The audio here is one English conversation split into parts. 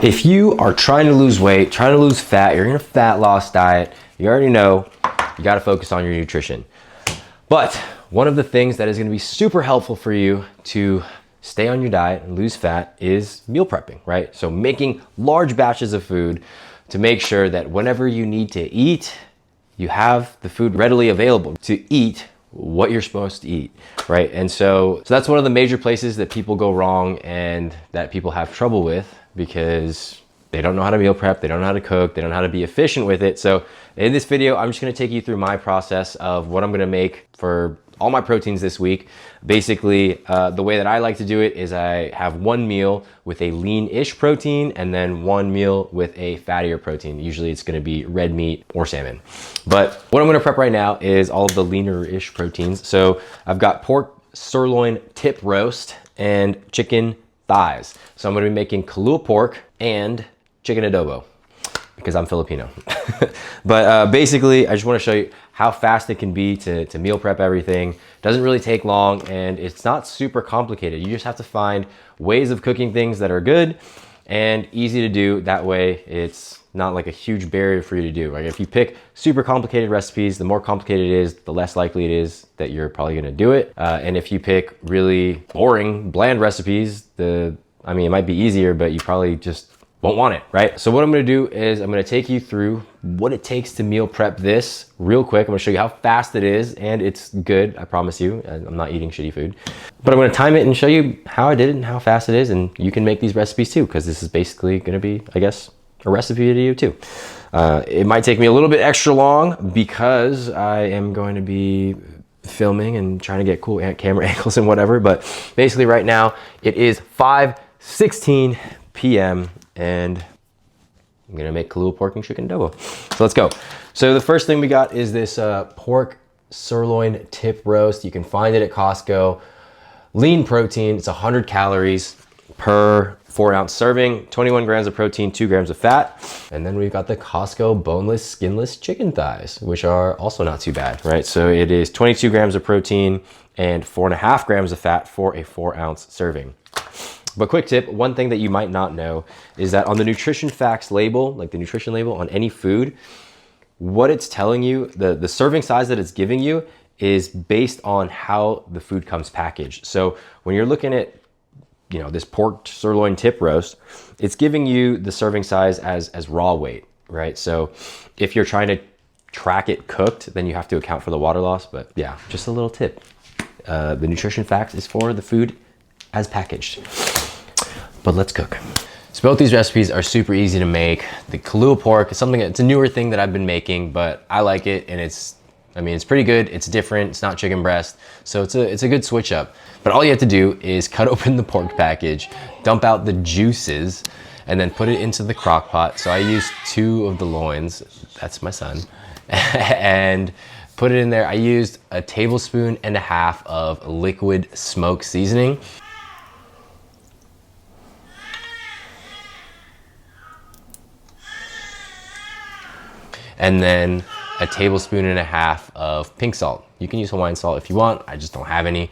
If you are trying to lose weight, trying to lose fat, you're in a fat loss diet, you already know you got to focus on your nutrition. But one of the things that is going to be super helpful for you to stay on your diet and lose fat is meal prepping, right? So making large batches of food to make sure that whenever you need to eat, you have the food readily available to eat what you're supposed to eat, right? And so that's one of the major places that people go wrong and that people have trouble with because they don't know how to meal prep, they don't know how to cook, they don't know how to be efficient with it. So in this video, I'm just gonna take you through my process of what I'm gonna make for all my proteins this week. Basically, the way that I like to do it is I have one meal with a lean-ish protein and then one meal with a fattier protein. Usually it's gonna be red meat or salmon. But what I'm gonna prep right now is all of the leaner-ish proteins. So I've got pork sirloin tip roast and chicken thighs. So I'm gonna be making Kahlua pork and chicken adobo because I'm Filipino. But basically, I just wanna show you how fast it can be to meal prep everything. Doesn't really take long and it's not super complicated. You just have to find ways of cooking things that are good and easy to do. That way it's not like a huge barrier for you to do. Like if you pick super complicated recipes, the more complicated it is, the less likely it is that you're probably gonna do it. And if you pick really boring, bland recipes, it might be easier, but you probably just won't want it, right? So what I'm gonna do is I'm gonna take you through what it takes to meal prep this real quick. I'm gonna show you how fast it is, and it's good, I promise you. I'm not eating shitty food. But I'm gonna time it and show you how I did it and how fast it is, and you can make these recipes too, because this is basically gonna be, I guess, a recipe video too. It might take me a little bit extra long because I am going to be filming and trying to get cool camera angles and whatever, but basically right now it is 5:16 p.m. and I'm gonna make Kahlua pork and chicken adobo. So let's go. So the first thing we got is this pork sirloin tip roast. You can find it at Costco. Lean protein, it's 100 calories per 4-ounce serving, 21 grams of protein, 2 grams of fat. And then we've got the Costco boneless, skinless chicken thighs, which are also not too bad, right? So it is 22 grams of protein and 4.5 grams of fat for a 4-ounce serving. But quick tip, one thing that you might not know is that on the nutrition facts label, like the nutrition label on any food, what it's telling you, the serving size that it's giving you is based on how the food comes packaged. So when you're looking at, this pork sirloin tip roast, it's giving you the serving size as raw weight, right? So if you're trying to track it cooked, then you have to account for the water loss. But yeah, just a little tip. The nutrition facts is for the food as packaged. But let's cook. So both these recipes are super easy to make. The Kahlua pork is it's a newer thing that I've been making, but I like it and it's pretty good. It's different, it's not chicken breast. So it's a good switch up. But all you have to do is cut open the pork package, dump out the juices, and then put it into the crock pot. So I used 2 of the loins, that's my son, and put it in there. I used 1.5 tablespoons of liquid smoke seasoning. And then 1.5 tablespoons of pink salt. You can use Hawaiian salt if you want. I just don't have any.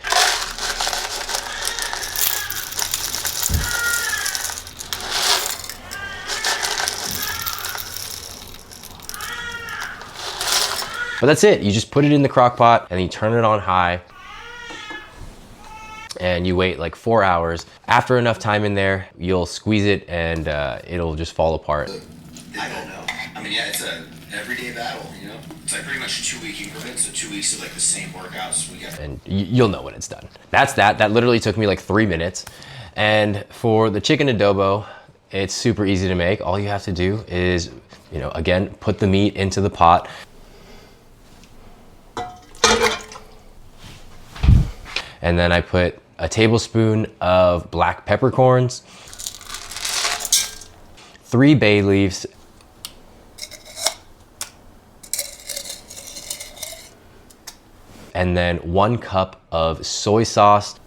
But that's it. You just put it in the crock pot and then you turn it on high and you wait like 4 hours. After enough time in there, you'll squeeze it and it'll just fall apart. I don't know. It's a everyday battle, It's like pretty much 2-week increments, so 2 weeks of like the same workouts we get. And you'll know when it's done. That's that. That literally took me like 3 minutes. And for the chicken adobo, it's super easy to make. All you have to do is, again, put the meat into the pot. And then I put 1 tablespoon of black peppercorns, 3 bay leaves, and then 1 cup of soy sauce,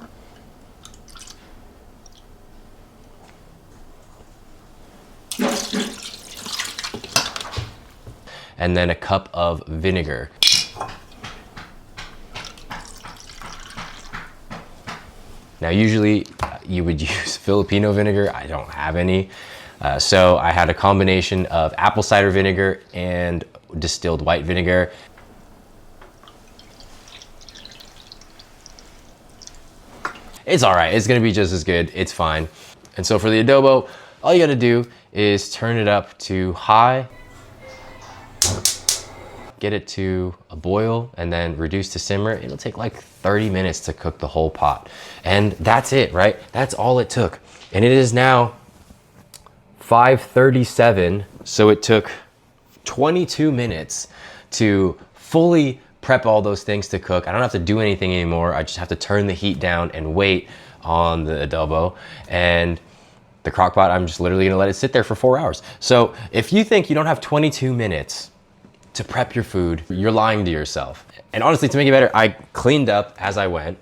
and then 1 cup of vinegar. Now usually you would use Filipino vinegar. I don't have any. So I had a combination of apple cider vinegar and distilled white vinegar. It's all right, it's gonna be just as good, it's fine. And so for the adobo, all you gotta do is turn it up to high, get it to a boil, and then reduce to simmer. It'll take like 30 minutes to cook the whole pot. And that's it, right? That's all it took. And it is now 5:37, so it took 22 minutes to fully prep all those things to cook. I don't have to do anything anymore. I just have to turn the heat down and wait on the adobo. And the crock pot, I'm just literally gonna let it sit there for 4 hours. So if you think you don't have 22 minutes to prep your food, you're lying to yourself. And honestly, to make it better, I cleaned up as I went,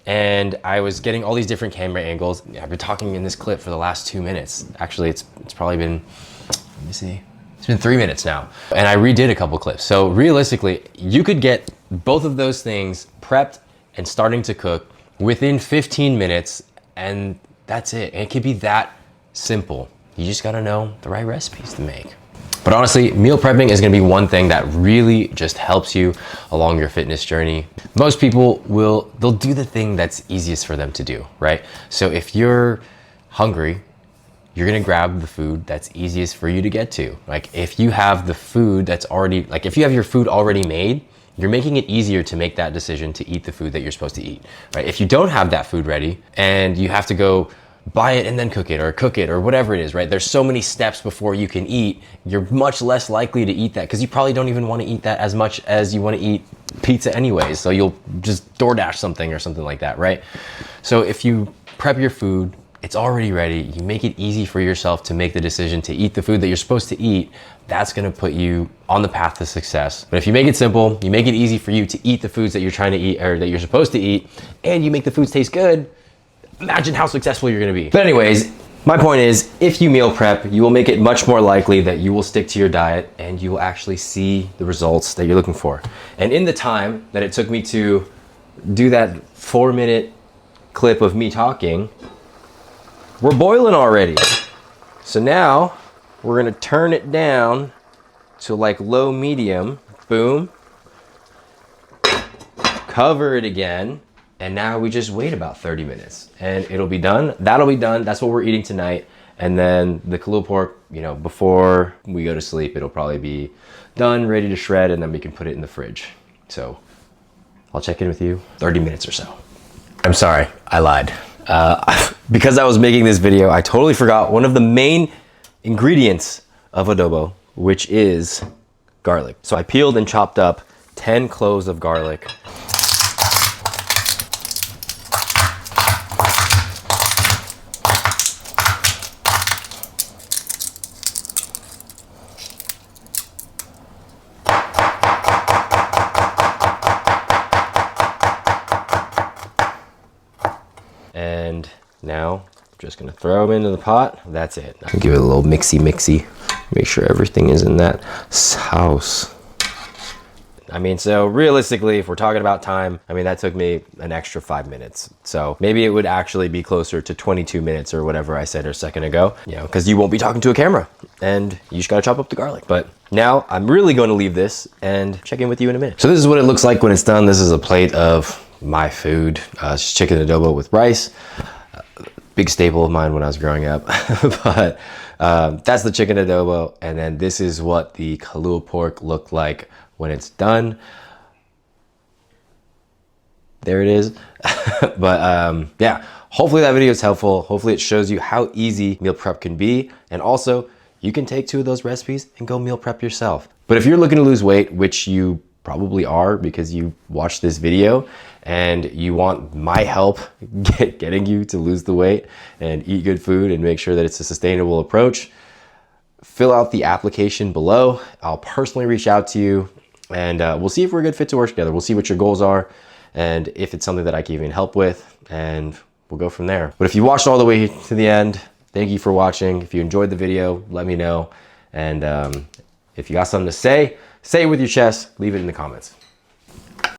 and I was getting all these different camera angles. I've been talking in this clip for the last 2 minutes. Actually, it's probably been, let me see, it's been 3 minutes now. And I redid a couple clips. So realistically, you could get both of those things prepped and starting to cook within 15 minutes, and that's it. And it could be that simple. You just gotta know the right recipes to make. But honestly, meal prepping is gonna be one thing that really just helps you along your fitness journey. Most people they'll do the thing that's easiest for them to do, right? So if you're hungry, you're gonna grab the food that's easiest for you to get to. Like if you have the food that's already, like if you have your food already made, you're making it easier to make that decision to eat the food that you're supposed to eat, right? If you don't have that food ready and you have to go buy it and then cook it or whatever it is, right? There's so many steps before you can eat. You're much less likely to eat that because you probably don't even want to eat that as much as you want to eat pizza anyways. So you'll just DoorDash something or something like that, right? So if you prep your food, it's already ready. You make it easy for yourself to make the decision to eat the food that you're supposed to eat. That's gonna put you on the path to success. But if you make it simple, you make it easy for you to eat the foods that you're trying to eat or that you're supposed to eat, and you make the foods taste good, imagine how successful you're gonna be. But anyways, my point is, if you meal prep, you will make it much more likely that you will stick to your diet and you will actually see the results that you're looking for. And in the time that it took me to do that 4-minute clip of me talking, we're boiling already. So now we're gonna turn it down to like low medium, boom, cover it again, and now we just wait about 30 minutes and it'll be done. That'll be done. That's what we're eating tonight. And then the Kalua pork, you know, before we go to sleep, it'll probably be done, ready to shred, and then we can put it in the fridge. So I'll check in with you 30 minutes or so. I'm sorry, I lied. Because I was making this video, I totally forgot one of the main ingredients of adobo, which is garlic. So I peeled and chopped up 10 cloves of garlic. And now I'm just gonna throw them into the pot. That's it. I'll give it a little mixy. Make sure everything is in that sauce. I mean, so realistically, if we're talking about time, I mean, that took me an extra 5 minutes. So maybe it would actually be closer to 22 minutes or whatever I said a second ago, you know, because you won't be talking to a camera and you just gotta chop up the garlic. But now I'm really going to leave this and check in with you in a minute. So this is what it looks like when it's done. This is a plate of my food. It's just chicken adobo with rice. Big staple of mine when I was growing up. But that's the chicken adobo. And then this is what the Kalua pork looked like when it's done. There it is. But yeah, hopefully that video is helpful. Hopefully it shows you how easy meal prep can be. And also you can take 2 of those recipes and go meal prep yourself. But if you're looking to lose weight, which you probably are because you watched this video and you want my help getting you to lose the weight and eat good food and make sure that it's a sustainable approach, fill out the application below. I'll personally reach out to you and we'll see if we're a good fit to work together. We'll see what your goals are and if it's something that I can even help with, and we'll go from there. But if you watched all the way to the end, thank you for watching. If you enjoyed the video, let me know. And if you got something to say it with your chest, leave it in the comments.